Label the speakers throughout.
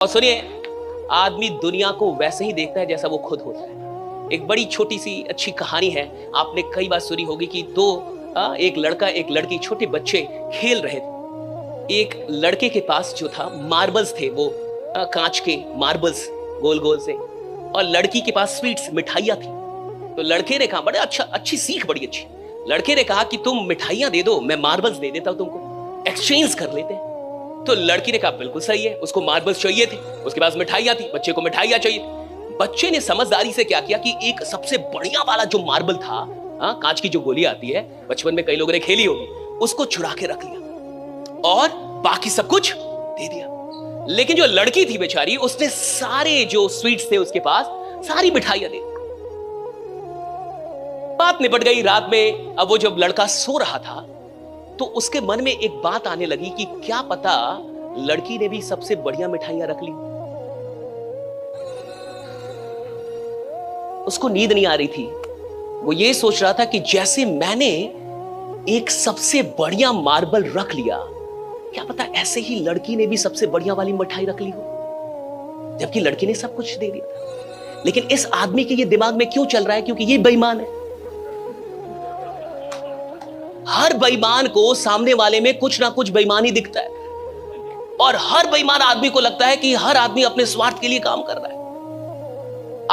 Speaker 1: और सुनिए, आदमी दुनिया को वैसे ही देखता है जैसा वो खुद होता है। एक बड़ी छोटी सी अच्छी कहानी है, आपने कई बार सुनी होगी कि एक लड़का एक लड़की, छोटे बच्चे खेल रहे थे। एक लड़के के पास जो था मार्बल्स थे, वो कांच के मार्बल्स गोल गोल से, और लड़की के पास स्वीट्स, मिठाइयां थी। तो लड़के ने कहा, बड़े अच्छी सीख, बड़ी अच्छी। लड़के ने कहा कि तुम मिठाइयां दे दो, मैं मार्बल्स दे देता हूं तुमको, एक्सचेंज कर लेते हैं। तो लड़की ने कहा बिल्कुल सही है, उसको मार्बल्स चाहिए थे, उसके पास मिठाइयां थी, बच्चे को मिठाइयां चाहिए थी। बच्चे ने समझदारी से क्या किया कि एक सबसे बढ़िया वाला जो मार्बल था, कांच की जो गोली आती है, बचपन में कई लोगों ने खेली होगी, उसको चुरा के रख लिया और बाकी सब कुछ दे दिया। लेकिन जो लड़की थी बेचारी, उसने सारे जो स्वीट्स थे उसके पास, सारी मिठाइयां दे दी। बात निपट गई। रात में अब वो जब लड़का सो रहा था तो उसके मन में एक बात आने लगी कि क्या पता लड़की ने भी सबसे बढ़िया मिठाइयां रख ली। उसको नींद नहीं आ रही थी। वो ये सोच रहा था कि जैसे मैंने एक सबसे बढ़िया मार्बल रख लिया, क्या पता ऐसे ही लड़की ने भी सबसे बढ़िया वाली मिठाई रख ली हो, जबकि लड़की ने सब कुछ दे दिया। लेकिन इस आदमी के ये दिमाग में क्यों चल रहा है? क्योंकि ये बेईमान है। हर बेईमान को सामने वाले में कुछ ना कुछ बेईमानी दिखता है, और हर बेईमान आदमी को लगता है कि हर आदमी अपने स्वार्थ के लिए काम कर रहा है।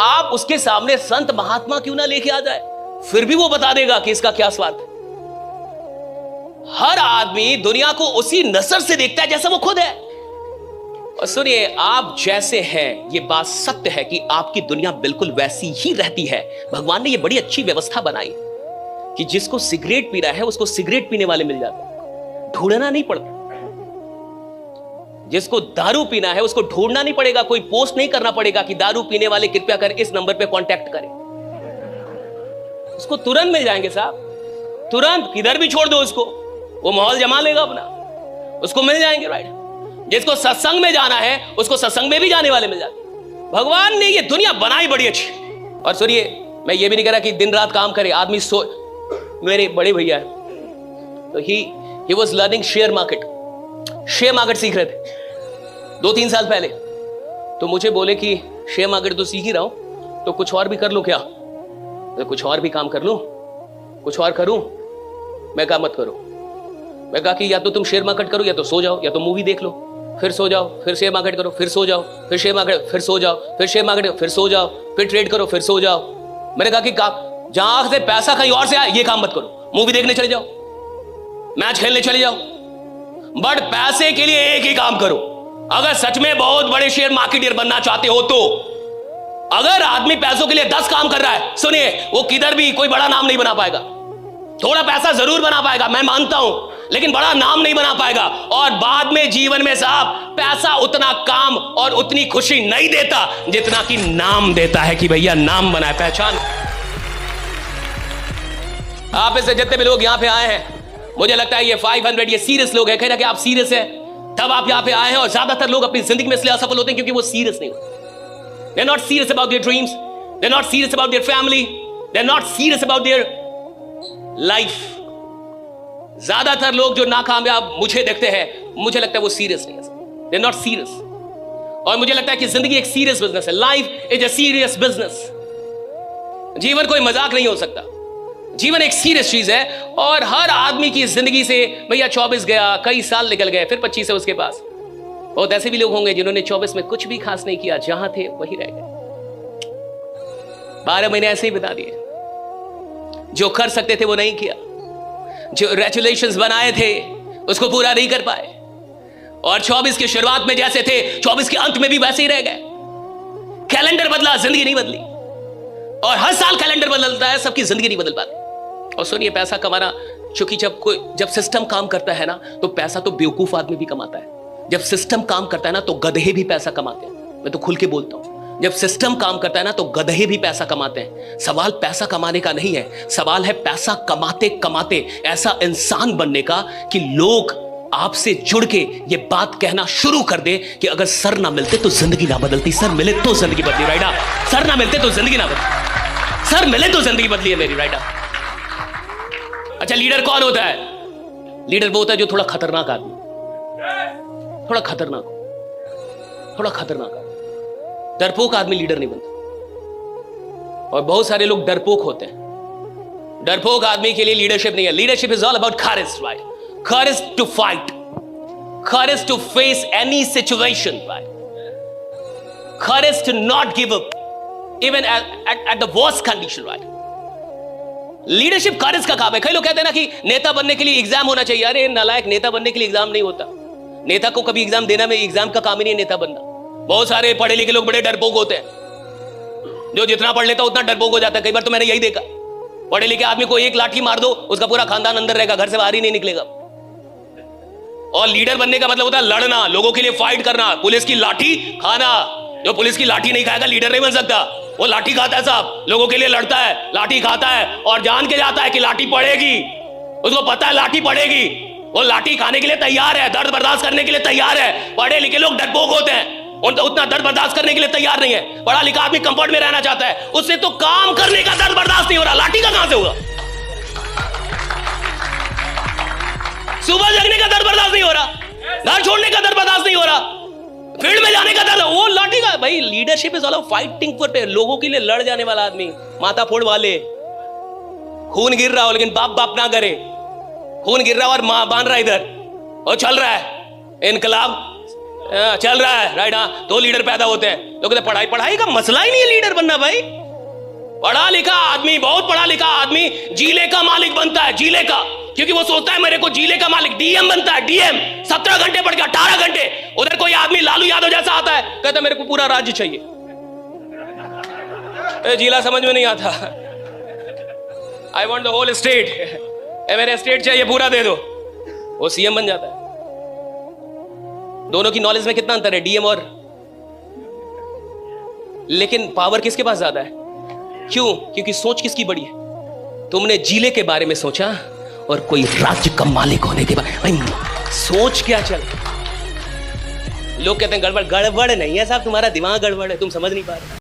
Speaker 1: आप उसके सामने संत महात्मा क्यों ना लेके आ जाए, फिर भी वो बता देगा कि इसका क्या स्वार्थ है। हर आदमी दुनिया को उसी नजर से देखता है जैसा वो खुद है। और सुनिए, आप जैसे हैं, ये बात सत्य है कि आपकी दुनिया बिल्कुल वैसी ही रहती है। भगवान ने ये बड़ी अच्छी व्यवस्था बनाई कि जिसको सिगरेट पीना है उसको सिगरेट पीने वाले मिल जाते हैं, ढूंढना नहीं पड़ता। जिसको दारू पीना है उसको ढूंढना नहीं पड़ेगा, कोई पोस्ट नहीं करना पड़ेगा कि दारू पीने वाले कृपया कर इस नंबर पे कांटेक्ट करें। उसको तुरंत मिल जाएंगे साहब, तुरंत, किधर भी छोड़ दो उसको, वो माहौल जमा लेगा अपना, उसको मिल जाएंगे। राइट। जिसको सत्संग में जाना है उसको सत्संग में भी जाने वाले मिल जाते। भगवान ने ये दुनिया बनाई बड़ी अच्छी। और सुनिए, मैं ये भी नहीं कह रहा कि दिन रात काम करे आदमी। मेरे बड़े भैया है, तो he was learning share market सीख रहे थे 2-3 साल पहले। तो मुझे बोले कि शेयर मार्केट तो सीख ही रहा हूं, तो कुछ और भी कर लूं क्या? तो कुछ और भी काम कर लूं, कुछ और करूं? मैं कहा मत करो। मैं कहा कि या तो तुम शेयर मार्केट करो, या तो सो जाओ, या तो मूवी देख लो, फिर सो जाओ, फिर शेयर मार्केट करो, फिर सो जाओ, फिर शेयर मार्केट, फिर सो जाओ, फिर शेयर मार्केट, फिर सो जाओ, फिर ट्रेड करो, फिर सो जाओ। मैंने कहा कि जहां से पैसा कहीं और से आए ये काम मत करो, मूवी देखने चले जाओ, मैच खेलने चले जाओ, बट पैसे के लिए एक ही काम करो। अगर सच में बहुत बड़े शेयर मार्केटियर बनना चाहते हो तो अगर आदमी पैसों के लिए 10 काम कर रहा है, सुनिए, वो किधर भी कोई बड़ा नाम नहीं बना पाएगा। थोड़ा पैसा जरूर बना पाएगा, मैं मानता हूं, लेकिन बड़ा नाम नहीं बना पाएगा। और बाद में जीवन में साहब, पैसा उतना काम और उतनी खुशी नहीं देता जितना कि नाम देता है कि भैया नाम बनाए, पहचान। आप इससे जितने भी लोग यहां पे आए हैं, मुझे लगता है ये 500 ये सीरियस लोग हैं। कह रहे कि आप सीरियस हैं तब आप यहां पे आए हैं। और ज्यादातर लोग अपनी जिंदगी में इसलिए असफल होते हैं क्योंकि वो सीरियस नहीं होते। They're not serious about their dreams, they're not serious about their family, they're not serious about their life. ज्यादातर लोग जो नाकामयाब मुझे देखते हैं, मुझे लगता है वो सीरियस नहीं है, they're not serious। और मुझे लगता है कि जिंदगी एक सीरियस बिजनेस है। Life is a serious business. जीवन कोई मजाक नहीं हो सकता, जीवन एक सीरियस चीज है। और हर आदमी की जिंदगी से भैया 24 गया, कई साल निकल गए, फिर 25 है उसके पास। बहुत ऐसे भी लोग होंगे जिन्होंने 24 में कुछ भी खास नहीं किया, जहां थे वही रह गए। 12 महीने ऐसे ही बिता दिए, जो कर सकते थे वो नहीं किया, जो रेजुलेशंस बनाए थे उसको पूरा नहीं कर पाए, और 24 की शुरुआत में जैसे थे 24 के अंत में भी वैसे ही रह गए। कैलेंडर बदला, जिंदगी नहीं बदली। और हर साल कैलेंडर बदलता है, सबकी जिंदगी नहीं बदल पाती। और सुनिए, पैसा कमाना, चूंकि जब सिस्टम काम करता है ना, तो पैसा तो बेवकूफ आदमी भी कमाता है। जब सिस्टम काम करता है ना, तो गधे भी पैसा कमाते हैं। मैं तो खुल के बोलता हूं, जब सिस्टम काम करता है ना, तो गधे भी पैसा कमाते हैं। सवाल पैसा कमाने का नहीं है, सवाल है पैसा कमाते कमाते ऐसा इंसान बनने का कि लोग आपसे जुड़ के ये बात कहना शुरू कर दे कि अगर सर ना मिलते तो जिंदगी ना बदलती, सर मिले तो जिंदगी बदली। राइडा, सर ना मिलते तो जिंदगी ना बदली, सर मिले तो जिंदगी बदली है मेरी। राइडा। अच्छा, लीडर कौन होता है? लीडर वो होता है जो थोड़ा खतरनाक आदमी, थोड़ा खतरनाक हो। थोड़ा खतरनाक आदमी। डरपोक आदमी लीडर नहीं बनता, और बहुत सारे लोग डरपोक होते हैं। डरपोक आदमी के लिए लीडरशिप नहीं है। Leadership is all about courage, right? Courage to fight, courage to face any situation, right? Courage to not give up even at the worst condition, right? Leadership courage का काम है। कई लोग कहते हैं ना कि नेता बनने के लिए एग्जाम होना चाहिए। अरे नालायक, नेता बनने के लिए एग्जाम नहीं होता। नेता को कभी एग्जाम देना में, एग्जाम का काम ही नहीं है नेता बनना। बहुत सारे पढ़े लिखे लोग बड़े डरपोक होते हैं, जो जितना पढ़ लेता उतना डरपोक हो जाता है। कई बार तो मैंने यही देखा, पढ़े लिखे आदमी को एक लाठी मार दो, उसका पूरा खानदान अंदर रहेगा, घर से बाहर ही नहीं निकलेगा। और लीडर बनने का मतलब होता है लड़ना, लोगों के लिए फाइट करना, पुलिस की लाठी खाना। जो पुलिस की लाठी नहीं खाएगा लीडर नहीं बन सकता। वो लाठी खाता है साहब, लोगों के लिए लड़ता है, लाठी खाता है, और जान के जाता है कि लाठी पड़ेगी। उसको पता है लाठी पड़ेगी, वो लाठी खाने के लिए तैयार है, दर्द बर्दाश्त करने के लिए तैयार है। पढ़े लिखे लोग डरपोक होते हैं, उतना दर्द बर्दाश्त करने के लिए तैयार नहीं है। पढ़ा लिखा आदमी कंफर्ट में रहना चाहता है, उससे तो काम करने का दर्द बर्दाश्त नहीं हो रहा, लाठी का कहां से होगा? सुबह जगने का दर्द बर्दाश्त नहीं हो रहा, घर छोड़ने का दर्द बर्दाश्त नहीं हो रहा, फील्ड में जाने का दर्द, वो लाठी का। भाई leadership is all about fighting for, लोगों के लिए लड़ जाने वाला आदमी। माथा फोड़ वाले, खून गिर रहा हो लेकिन बाप बाप ना करे, खून गिर रहा और मां बांध रहा इधर, और चल रहा है इनकलाब चल रहा है, राइट? हाँ, तो लीडर पैदा होते हैं। लोग कहते पढ़ाई, पढ़ाई का मसला ही नहीं है लीडर बनना। भाई पढ़ा लिखा आदमी, बहुत पढ़ा लिखा आदमी जीले का मालिक बनता है, जीले का, क्योंकि वो सोचता है मेरे को जीले का मालिक। डीएम बनता है, डीएम 17 घंटे पढ़ के 18 घंटे। उधर कोई आदमी लालू यादव जैसा आता है, कहता मेरे को पूरा राज्य चाहिए। जिला समझ में नहीं आता, I want the whole state, मेरे स्टेट चाहिए पूरा दे दो, वो सीएम बन जाता है। दोनों की नॉलेज में कितना अंतर है, डीएम और, लेकिन पावर किसके पास ज्यादा है? क्यों? क्योंकि सोच किसकी बड़ी है? तुमने जिले के बारे में सोचा और कोई राज्य का मालिक होने के बाद सोच क्या चल। लोग कहते हैं गड़बड़, गड़बड़ नहीं है साहब, तुम्हारा दिमाग गड़बड़ है, तुम समझ नहीं पा रहे।